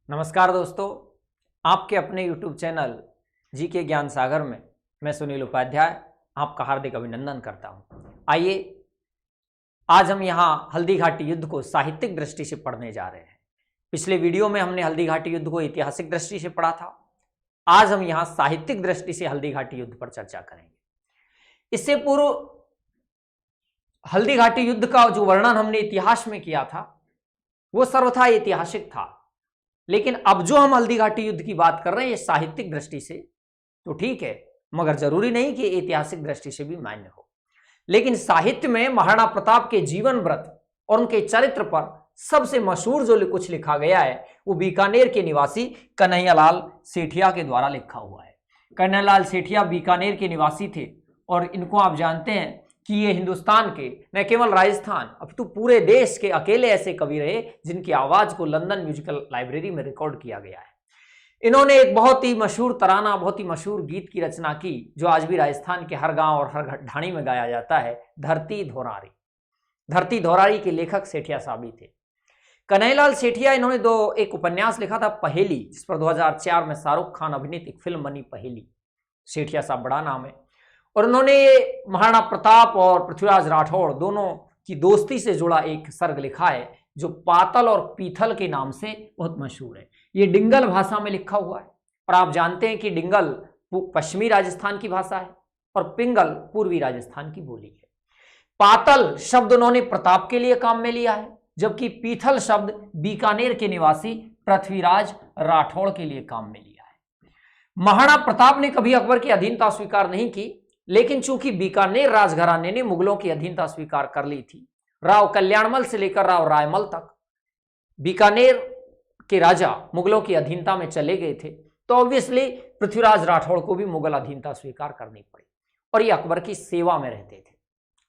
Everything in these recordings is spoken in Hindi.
नमस्कार दोस्तों, आपके अपने YouTube चैनल जी के ज्ञान सागर में मैं सुनील उपाध्याय आपका हार्दिक अभिनंदन करता हूं। आइए आज हम यहाँ हल्दी घाटी युद्ध को साहित्यिक दृष्टि से पढ़ने जा रहे हैं। पिछले वीडियो में हमने हल्दी घाटी युद्ध को ऐतिहासिक दृष्टि से पढ़ा था। आज हम यहाँ साहित्यिक दृष्टि से हल्दी घाटी युद्ध पर चर्चा करेंगे। इससे पूर्व हल्दी घाटी युद्ध का जो वर्णन हमने इतिहास में किया था वो सर्वथा ऐतिहासिक था, लेकिन अब जो हम हल्दी घाटी युद्ध की बात कर रहे हैं ये साहित्यिक दृष्टि से तो ठीक है, मगर जरूरी नहीं कि ऐतिहासिक दृष्टि से भी मान्य हो। लेकिन साहित्य में महाराणा प्रताप के जीवन व्रत और उनके चरित्र पर सबसे मशहूर जो कुछ लिखा गया है वो बीकानेर के निवासी कन्हैयालाल सेठिया के द्वारा लिखा हुआ है। कन्हैयालाल सेठिया बीकानेर के निवासी थे और इनको आप जानते हैं कि ये हिंदुस्तान के न केवल राजस्थान अपितु पूरे देश के अकेले ऐसे कवि रहे जिनकी आवाज को लंदन म्यूजिकल लाइब्रेरी में रिकॉर्ड किया गया है। इन्होंने एक बहुत ही मशहूर तराना, बहुत ही मशहूर गीत की रचना की जो आज भी राजस्थान के हर गांव और हर ढाणी में गाया जाता है, धरती धोरारी। धरती धोरारी के लेखक सेठिया साहब ही थे। कन्हैयालाल सेठिया इन्होंने एक उपन्यास लिखा था पहेली, जिस पर 2004 में शाहरुख खान अभिनीत एक फिल्म बनी पहेली। सेठिया साहब बड़ा नाम है और उन्होंने महाराणा प्रताप और पृथ्वीराज राठौड़ दोनों की दोस्ती से जुड़ा एक सर्ग लिखा है जो पातल और पीथल के नाम से बहुत मशहूर है। ये डिंगल भाषा में लिखा हुआ है और आप जानते हैं कि डिंगल पश्चिमी राजस्थान की भाषा है और पिंगल पूर्वी राजस्थान की बोली है। पातल शब्द उन्होंने प्रताप के लिए काम में लिया है, जबकि पीथल शब्द बीकानेर के निवासी पृथ्वीराज राठौड़ के लिए काम में लिया है। महाराणा प्रताप ने कभी अकबर की अधीनता स्वीकार नहीं की, लेकिन चूंकि बीकानेर राजघराने ने मुगलों की अधीनता स्वीकार कर ली थी, राव कल्याणमल से लेकर राव रायमल तक बीकानेर के राजा मुगलों की अधीनता में चले गए थे, तो ऑब्वियसली पृथ्वीराज राठौड़ को भी मुगल अधीनता स्वीकार करनी पड़ी और ये अकबर की सेवा में रहते थे।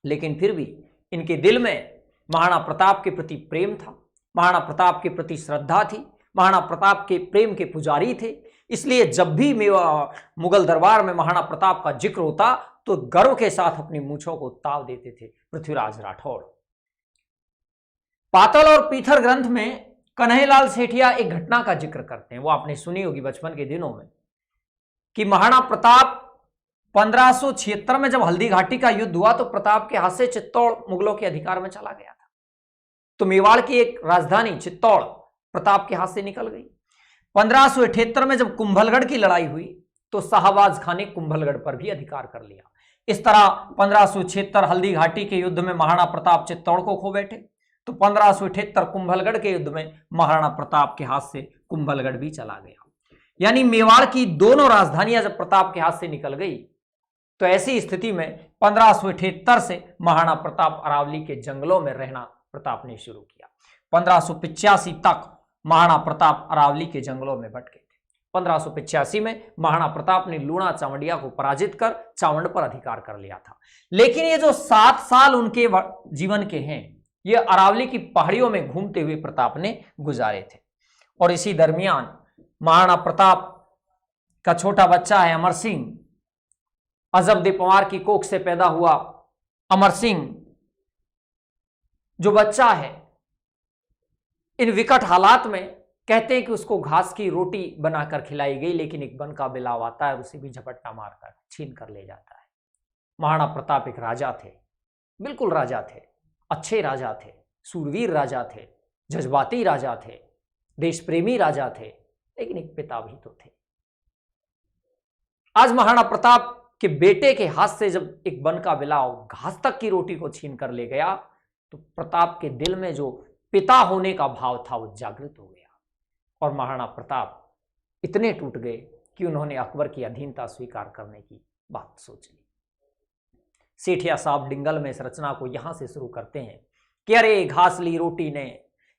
लेकिन फिर भी इनके दिल में महाराणा प्रताप के प्रति प्रेम था, महाराणा प्रताप के प्रति श्रद्धा थी, महाराणा प्रताप के प्रेम के पुजारी थे। इसलिए जब भी मुगल दरबार में महाराणा प्रताप का जिक्र होता तो गर्व के साथ अपनी मूंछों को ताव देते थे पृथ्वीराज राठौड़। पातल और पीथल ग्रंथ में कन्हैयालाल सेठिया एक घटना का जिक्र करते हैं, वो आपने सुनी होगी बचपन के दिनों में, कि महाराणा प्रताप 1576 में जब हल्दी घाटी का युद्ध हुआ तो प्रताप के हाथ से चित्तौड़ मुगलों के अधिकार में चला गया था। तो मेवाड़ की एक राजधानी चित्तौड़ प्रताप के हाथ से निकल गई। 1578 में जब कुंभलगढ़ की लड़ाई हुई तो शाहबाज खान ने कुंभलगढ़ पर भी अधिकार कर लिया। इस तरह 1576 हल्दी घाटी के युद्ध में महाराणा प्रताप चित्तौड़ को खो बैठे, तो 1578 कुंभलगढ़ के युद्ध में महाराणा प्रताप के हाथ से कुंभलगढ़ भी चला गया। यानी मेवाड़ की दोनों राजधानियां जब प्रताप के हाथ से निकल गई तो ऐसी स्थिति में 1578 से महाराणा प्रताप अरावली के जंगलों में रहना प्रताप ने शुरू किया। 1585 तक महाराणा प्रताप अरावली के जंगलों में भटके थे। 1585 में महाराणा प्रताप ने लूणा चावंडिया को पराजित कर चावंड पर अधिकार कर लिया था। लेकिन ये जो 7 साल उनके जीवन के हैं ये अरावली की पहाड़ियों में घूमते हुए प्रताप ने गुजारे थे। और इसी दरमियान महाराणा प्रताप का छोटा बच्चा है अमर सिंह, अजबदे पंवार की कोख से पैदा हुआ अमर सिंह जो बच्चा है, इन विकट हालात में कहते हैं कि उसको घास की रोटी बनाकर खिलाई गई, लेकिन एक वन का बिलाव आता है, उसे भी झपट्टा मारकर छीन कर ले जाता है। महाराणा प्रताप एक राजा थे, बिल्कुल राजा थे, अच्छे राजा थे, सूरवीर राजा थे, जज्बाती राजा थे, देश प्रेमी राजा थे, लेकिन एक पिता भी तो थे। आज महाराणा प्रताप के बेटे के हाथ से जब एक वन का बिलाव घास तक की रोटी को छीन कर ले गया तो प्रताप के दिल में जो पिता होने का भाव था वो जागृत हो गया और महाराणा प्रताप इतने टूट गए कि उन्होंने अकबर की अधीनता स्वीकार करने की बात सोच ली। सेठिया साहब डिंगल में इस रचना को यहां से शुरू करते हैं कि अरे घास ली रोटी ने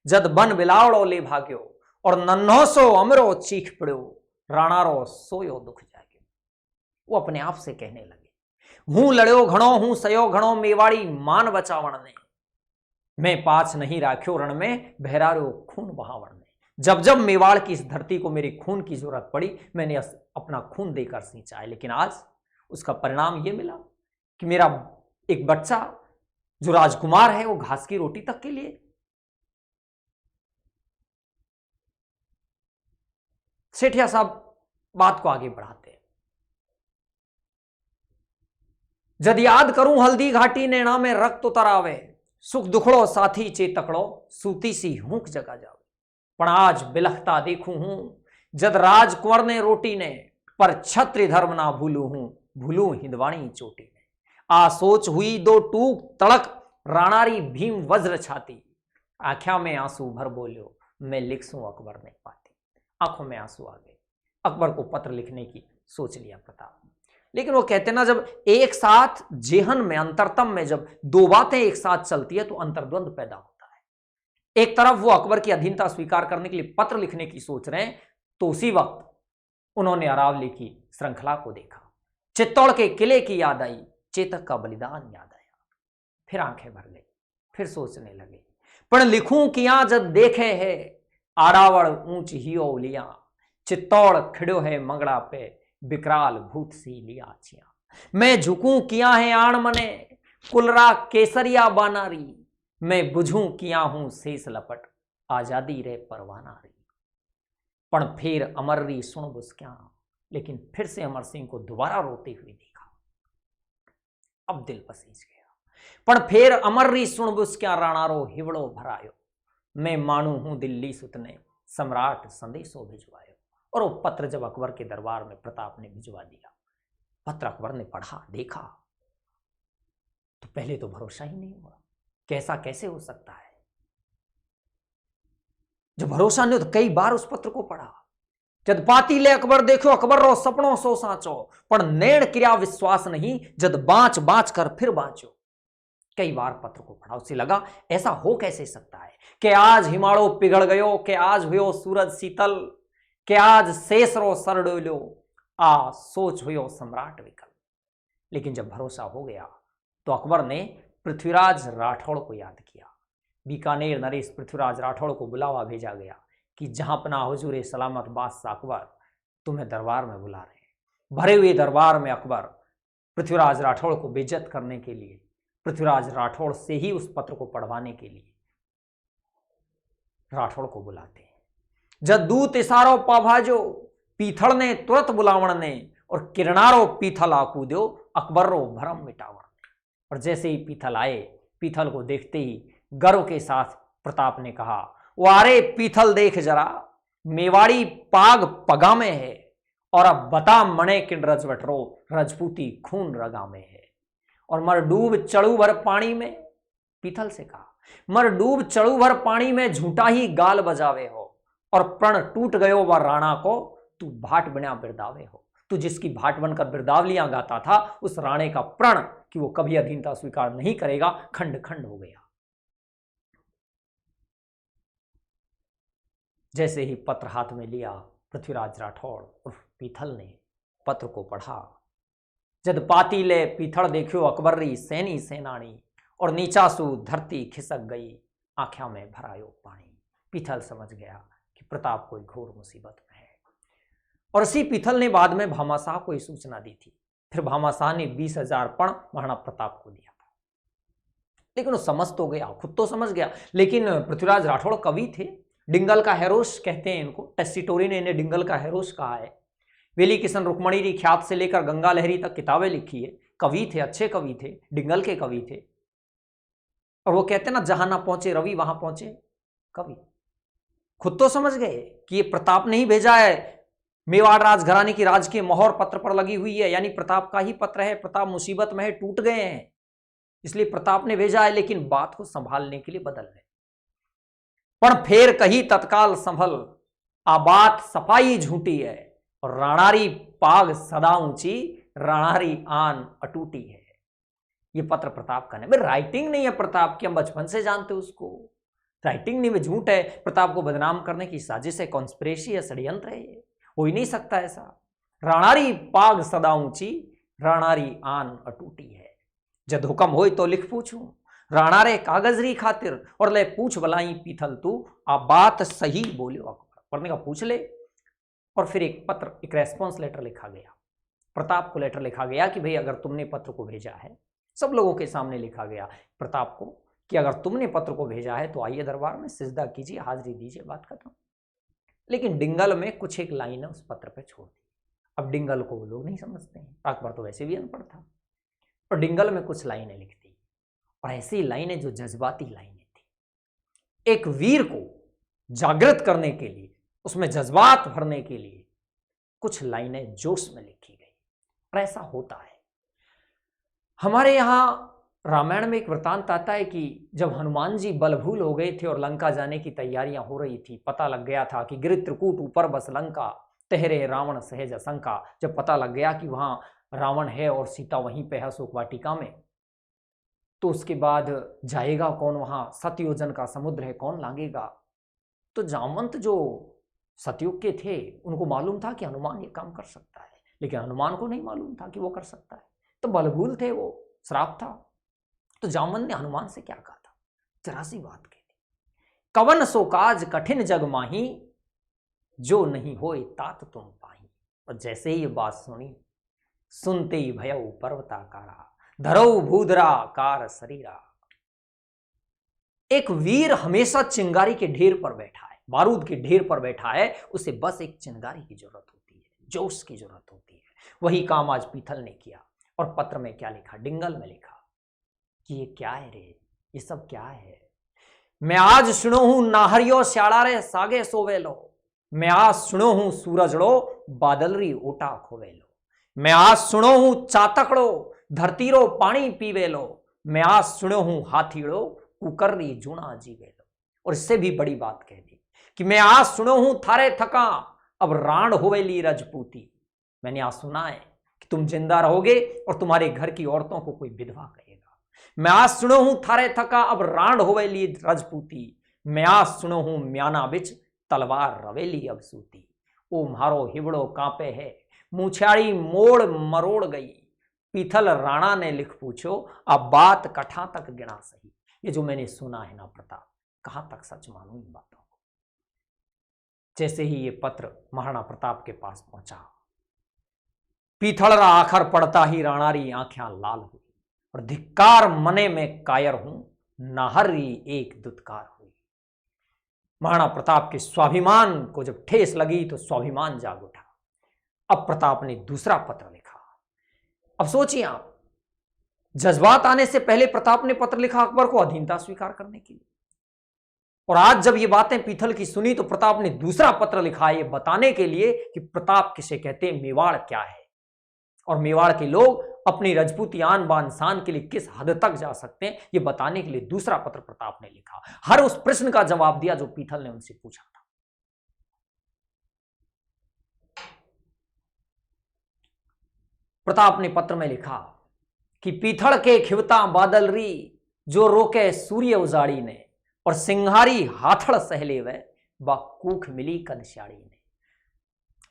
जद बन बिलावड़ो ले भाग्यो और नन्हो सो अमरो चीख पड़ो राणारो सोयो दुख जाग्यो। वो अपने आप से कहने लगे, हूं लड़ो घणो हूं सयो घणो मेवाड़ी मान बचावण ने, मैं पाछ नहीं राख्यो रण में बहरारो खून बहावण ने। जब जब मेवाड़ की इस धरती को मेरे खून की जरूरत पड़ी मैंने अपना खून देकर सींचा है, लेकिन आज उसका परिणाम यह मिला कि मेरा एक बच्चा जो राजकुमार है वो घास की रोटी तक के लिए सेठिया साहब बात को आगे बढ़ाते हैं। जद याद करूं हल्दी घाटी नैना में रक्त उतर आवे, सुख दुखड़ो साथी चेतकड़ो सूती सी हूंक जगा जावे। पण आज बिलखता देखूं हूं जद राजकुंवर ने रोटी ने, पर छत्र धर्म ना भूलू हूं भूलू हिंदवाणी चोटी ने। आ सोच हुई दो टूक तड़क राणारी भीम वज्र छाती, आख्या में आंसू भर बोलियो मैं लिखसूं अकबर नहीं पाती। आंखों में आंसू आ गए। अकबर को पत्र लिखने की सोच लिया प्रताप। लेकिन वो कहते ना, जब एक साथ जेहन में अंतरतम में जब दो बातें एक साथ चलती है तो अंतर्द्वंद पैदा होता है। एक तरफ वो अकबर की अधीनता स्वीकार करने के लिए पत्र लिखने की सोच रहे हैं, तो उसी वक्त उन्होंने अरावली की श्रृंखला को देखा। चित्तौड़ के किले की याद आई, चेतक का बलिदान याद आया। फिर आंखें भर गई, फिर सोचने लगे, पण लिखूं किया जब देखे है आड़ावड़ ऊंच ही ओलिया, चित्तौड़ खिड़ो है मंगड़ा पे विकराल भूत सी लिया छिया। मैं झुकूं किया है आण मने कुलरा केसरिया बानारी, मैं बुझूं किया हूं शेष लपट आजादी रे परवाना री। पण फिर अमर री सुन बुस्क्या, लेकिन फिर से अमर सिंह को दोबारा रोते हुए देखा। अब दिल पसीज गया। पण फिर अमर री सुन बुस्क्या राणारो हिवड़ो भरायो, मैं मानू हूं दिल्ली सुतने सम्राट संदेशो भिजवायो। और वो पत्र जब अकबर के दरबार में प्रताप ने भिजवा दिया, पत्र अकबर ने पढ़ा, देखा, तो पहले तो भरोसा ही नहीं हुआ। कैसा कैसे हो सकता है? जब भरोसा नहीं हो तो कई बार उस पत्र को पढ़ा। जद पाती ले अकबर देखो अकबर रो सपनों सो साचो, पर नैण क्रिया विश्वास नहीं जद बाँच बाँच कर फिर बाँचो। कई बार पत्र को पढ़ा, उसे लगा ऐसा हो कैसे सकता है कि आज हिमालय पिघल गयो, कि आज हुयो सूरज शीतल, कि आज शेष रो सर डोलो, आ सोच हुयो सम्राट विकल। लेकिन जब भरोसा हो गया तो अकबर ने पृथ्वीराज राठौड़ को याद किया। बीकानेर नरेश पृथ्वीराज राठौड़ को बुलावा भेजा गया कि जहां पना हुजूर सलामत बादशाह अकबर तुम्हें दरबार में बुला रहे हैं। भरे हुए दरबार में अकबर पृथ्वीराज राठौड़ को बेइज्जत करने के लिए, पृथ्वीराज राठौड़ से ही उस पत्र को पढ़वाने के लिए राठौड़ को बुलाते हैं। जब दूत इशारो पाभाजो पीथल ने तुरंत बुलावण ने, और किरणारो पीथल आकूद्यो अकबर रो भरम मिटावण। और जैसे ही पीथल आए, पीथल को देखते ही गर्व के साथ प्रताप ने कहा, वारे पीथल देख जरा मेवाड़ी पाग पगा में है, और अब बता मणे किन रजवट रो रजपूती खून रगा में है। और मर डूब चढ़ू भर पानी में, पीथल से कहा, मर डूब चढ़ू भर पानी में झूठा ही गाल बजावे हो, और प्रण टूट गयो व राणा को तू भाट बना बिरदावे हो। तू जिसकी भाट बनकर बिरदावलियां गाता था, उस राणे का प्रण कि वो कभी अधीनता स्वीकार नहीं करेगा, खंड खंड हो गया। जैसे ही पत्र हाथ में लिया, पृथ्वीराज राठौड़ उर्फ पीथल ने पत्र को पढ़ा। जद पाती ले पीथल देखियो अकबर री सैनी सेनानी, और नीचा सु धरती खिसक गई आंख्या में भरायो पानी। पीथल समझ गया कि प्रताप कोई घोर मुसीबत में है। और इसी पीथल ने बाद में भामाशाह को यह सूचना दी थी। फिर भामाशाह ने 20,000 पण महाराणा प्रताप को दिया था। लेकिन वो समझ तो गया, खुद तो समझ गया, लेकिन पृथ्वीराज राठौड़ कवि थे, डिंगल का हैरोश कहते हैं इनको। टेस्टिटोरी ने इन्हें डिंगल का हैरोश कहा है। वेली किशन रुक्मणी री ख्यात से लेकर गंगा लहरी तक किताबें लिखी है। कवि थे, अच्छे कवि थे, डिंगल के कवि थे। और वो कहते ना, जहां ना पहुंचे रवि वहां पहुंचे कवि। खुद तो समझ गए कि ये प्रताप ने ही भेजा है, मेवाड़ राजघराने की राजकीय मोहर पत्र पर लगी हुई है, यानी प्रताप का ही पत्र है। प्रताप मुसीबत में है, टूट गए हैं, इसलिए प्रताप ने भेजा है। लेकिन बात को संभालने के लिए बदल गए। पण फेर कही तत्काल संभल, आ बात सफाई झूठी है, और राणारी पाग सदा ऊंची, राणारी आन अटूटी है। ये पत्र प्रताप का नहीं, राइटिंग नहीं है प्रताप की, हम बचपन से जानते उसको। राइटिंग नहीं, झूठ है, प्रताप को बदनाम करने की साजिश है, कॉन्स्पिरेसी है, षड्यंत्र है। ये हो ही नहीं सकता ऐसा। राणारी पाग सदा ऊंची, राणारी आन अटूटी है। जद हुक्म होई तो लिख पूछूं, राणारे कागजरी खातिर, और ले पूछ बलाई पीथल तू, आ बात सही बोलियो अकबर। पढ़ने का पूछ ले। और फिर एक पत्र, एक रेस्पॉन्स लेटर लिखा गया। प्रताप को लेटर लिखा गया कि भाई अगर तुमने पत्र को भेजा है, सब लोगों के सामने लिखा गया प्रताप को कि अगर तुमने पत्र को भेजा है तो आइए दरबार में, सिजदा कीजिए, हाजिरी दीजिए, बात खत्म। लेकिन डिंगल में कुछ एक लाइनें उस पत्र पे छोड़ दी। अब डिंगल को वो लोग नहीं समझते हैं, अकबर तो वैसे भी अनपढ़ था, और डिंगल में कुछ लाइनें लिख दी, और ऐसी लाइनें जो जज्बाती लाइनें थी। एक वीर को जागृत करने के लिए, उसमें जज्बात भरने के लिए कुछ लाइनें जोश में लिखी गई। और ऐसा होता है। हमारे यहां रामायण में एक वृतांत आता है कि जब हनुमान जी बलभूल हो गए थे और लंका जाने की तैयारियां हो रही थी, पता लग गया था कि गिरि त्रिकूट ऊपर बस लंका, तहरे रावण सहज शंका। जब पता लग गया कि वहां रावण है और सीता वहीं पे है अशोक वाटिका में, तो उसके बाद जाएगा कौन वहां, सतयोजन का समुद्र है, कौन लांगेगा। तो जामवंत जो सतयुग के थे उनको मालूम था कि हनुमान ये काम कर सकता है, लेकिन हनुमान को नहीं मालूम था कि वो कर सकता है। तो बलभूल थे, वो श्राप था। तो जामवंत ने हनुमान से क्या कहा था, जरा सी बात कह दी, कवन सो काज कठिन जग माही, जो नहीं होए तात तुम पाही। और जैसे ही ये बात सुनी, सुनते ही भयउ पर्वताकारा, धरऊ भूधरा कार शरीरा। एक वीर हमेशा चिंगारी के ढेर पर बैठा है, बारूद के ढेर पर बैठा है, उसे बस एक चिंगारी की जरूरत होती है, जोश की जरूरत होती है। वही काम आज पीथल ने किया। और पत्र में क्या लिखा, डिंगल में लिखा कि ये क्या है रे, ये सब क्या है। मैं आज सुनो हूं नाहरियो श्याड़ा रे सागे सोवेलो, मैं आज सुनो हूं सूरजड़ो बादलरी ओटा खोवेलो, मैं आज सुनो हूं चातकड़ो धरतीरो पानी पीवेलो, मैं आज सुनो हूं हाथीड़ो कुकर्री जूना जीवेलो। और इससे भी बड़ी बात कह दी कि मैं आज सुनो हूं थारे थका अब राण होवेली रजपूती। मैंने आज सुना है कि तुम जिंदा रहोगे और तुम्हारे घर की औरतों को कोई विधवा कहेगा। मैं आज सुनो हूं थारे थका अब राण होवेली रजपूती, मैं आज सुनो हूं म्याना बिच तलवार रवेली अब सूती। ओ म्हारो हिबड़ो कांपे है मूछाड़ी मोड़ मरोड़ गई, पीथल राणा ने लिख पूछो अब बात कठा तक गिना सही। ये जो मैंने सुना है ना प्रताप, कहां तक सच मानूं इन बातों को। जैसे ही ये पत्र महाराणा प्रताप के पास पहुंचा, पीथल आखर पड़ता ही राणारी आंखें लाल हुई, और धिक्कार मने में कायर हूं नाहरी एक दुत्कार हुई। महाराणा प्रताप के स्वाभिमान को जब ठेस लगी तो स्वाभिमान जाग उठा। अब प्रताप ने दूसरा पत्र लिखा। अब सोचिए आप, जज्बात आने से पहले प्रताप ने पत्र लिखा अकबर को अधीनता स्वीकार करने के लिए, और आज जब ये बातें पीथल की सुनी तो प्रताप ने दूसरा पत्र लिखा ये बताने के लिए कि प्रताप किसे कहते हैं, मेवाड़ क्या है, और मेवाड़ के लोग अपनी रजपूती आन बान शान के लिए किस हद तक जा सकते हैं, ये बताने के लिए दूसरा पत्र प्रताप ने लिखा। हर उस प्रश्न का जवाब दिया जो पीथल ने उनसे पूछा था। प्रताप ने पत्र में लिखा कि पीथल के खिवता बादल री जो रोके सूर्य उजाड़ी ने, और सिंहारी हाथड़ सहले वे बा कूख मिली कनशाड़ी ने,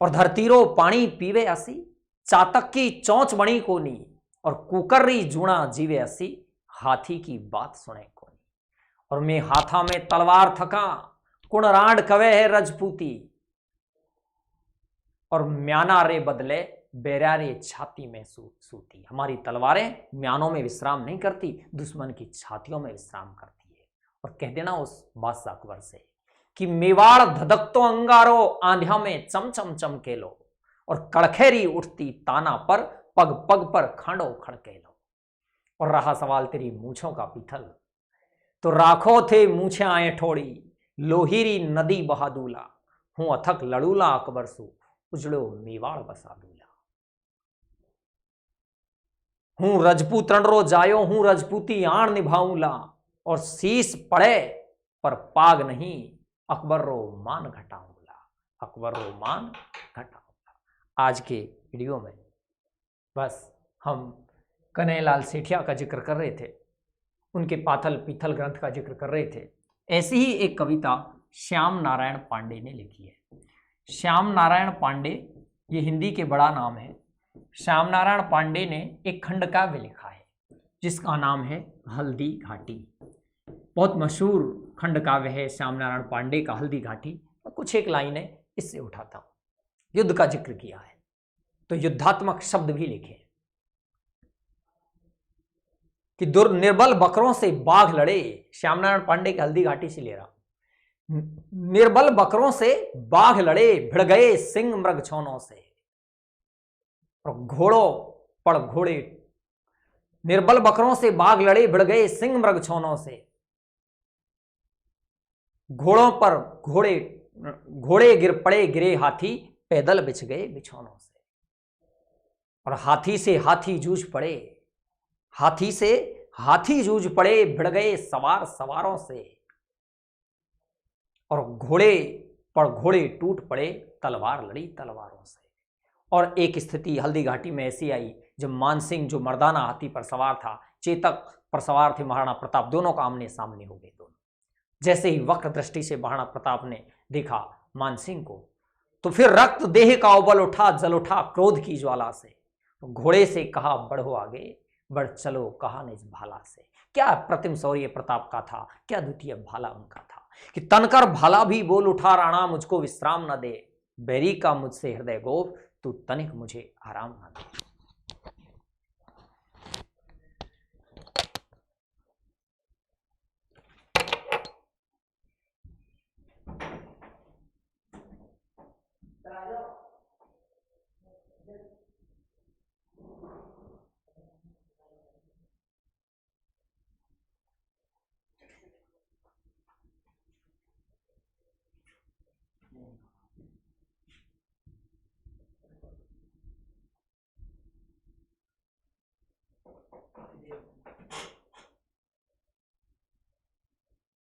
और धरतीरो पानी पीवे असी चातक की चौंच बणी कोनी, और कुकर्री जूणा जीवे असी हाथी की बात सुने कोनी, और मैं हाथा में तलवार थका कुण राड कवे है रजपूती, और म्याना रे बदले बेरारे छाती में सूती। हमारी तलवारें म्यानों में विश्राम नहीं करती, दुश्मन की छातियों में विश्राम करती है। और कह देना उस बादशाह अकबर से कि मेवाड़ धधकतो अंगारो आंधिया में चमचम चमकेलो, और कड़खेरी उठती ताना पर पग पग पर खड़ो खड़केलो। और रहा सवाल तेरी मूछों का पीथल, तो राखो थे मूछे आए ठोड़ी लोहिरी नदी बहादूला, हूं अथक लड़ूला अकबर सु उजड़ो मेवाड़ बसादूला। हूं रजपूत रणरो जायो हूं रजपूती आण निभाऊला, और शीश पड़े पर पाग नहीं अकबर रो मान घटाऊंगा, अकबर रो मान घटाऊंगा। आज के वीडियो में बस हम कन्हैयालाल सेठिया का जिक्र कर रहे थे, उनके पाथल पीथल ग्रंथ का जिक्र कर रहे थे। ऐसी ही एक कविता श्याम नारायण पांडे ने लिखी है। श्याम नारायण पांडे ये हिंदी के बड़ा नाम है। श्याम नारायण पांडे ने एक खंड काव्य लिखा है जिसका नाम है हल्दी घाटी। बहुत मशहूर खंड काव्य है श्याम नारायण पांडे का हल्दी घाटी। कुछ एक लाइनें इससे उठाता हूं। युद्ध का जिक्र किया है तो युद्धात्मक शब्द भी लिखे कि निर्बल बकरों से बाघ लड़े। श्याम नारायण पांडे की हल्दी घाटी से ले रहा हूं निर्बल बकरों से बाघ लड़े, भिड़ गए सिंह मृग छोनों से। और घोड़ों पर घोड़े, निर्बल बकरों से बाघ लड़े, भिड़ गए सिंह मृग छोनों से। घोड़ों पर घोड़े गिर पड़े, गिरे हाथी, पैदल बिछ गए बिछौनों से। और हाथी से हाथी जूझ पड़े, हाथी से हाथी जूझ पड़े, भिड़ गए सवार सवारों से। और घोड़े पर घोड़े टूट पड़े, तलवार लड़ी तलवारों से। और एक स्थिति हल्दी घाटी में ऐसी आई जब मानसिंह जो मर्दाना हाथी पर सवार था, चेतक पर सवार थे महाराणा प्रताप, दोनों का आमने सामने हो गए दोनों। जैसे ही वक्र दृष्टि से महाराणा प्रताप ने देखा मानसिंह को, तो फिर रक्त देह का उबल उठा, जल उठा क्रोध की ज्वाला से। तो घोड़े से कहा बढ़ो आगे, बढ़ चलो कहा निज भाला से। क्या प्रतिम शौर्य प्रताप का था, क्या द्वितीय भाला उनका था कि तनकर भाला भी बोल उठा, राणा मुझको विश्राम न दे, बैरी का मुझसे हृदय गोप, तू तनिक मुझे आराम न दे।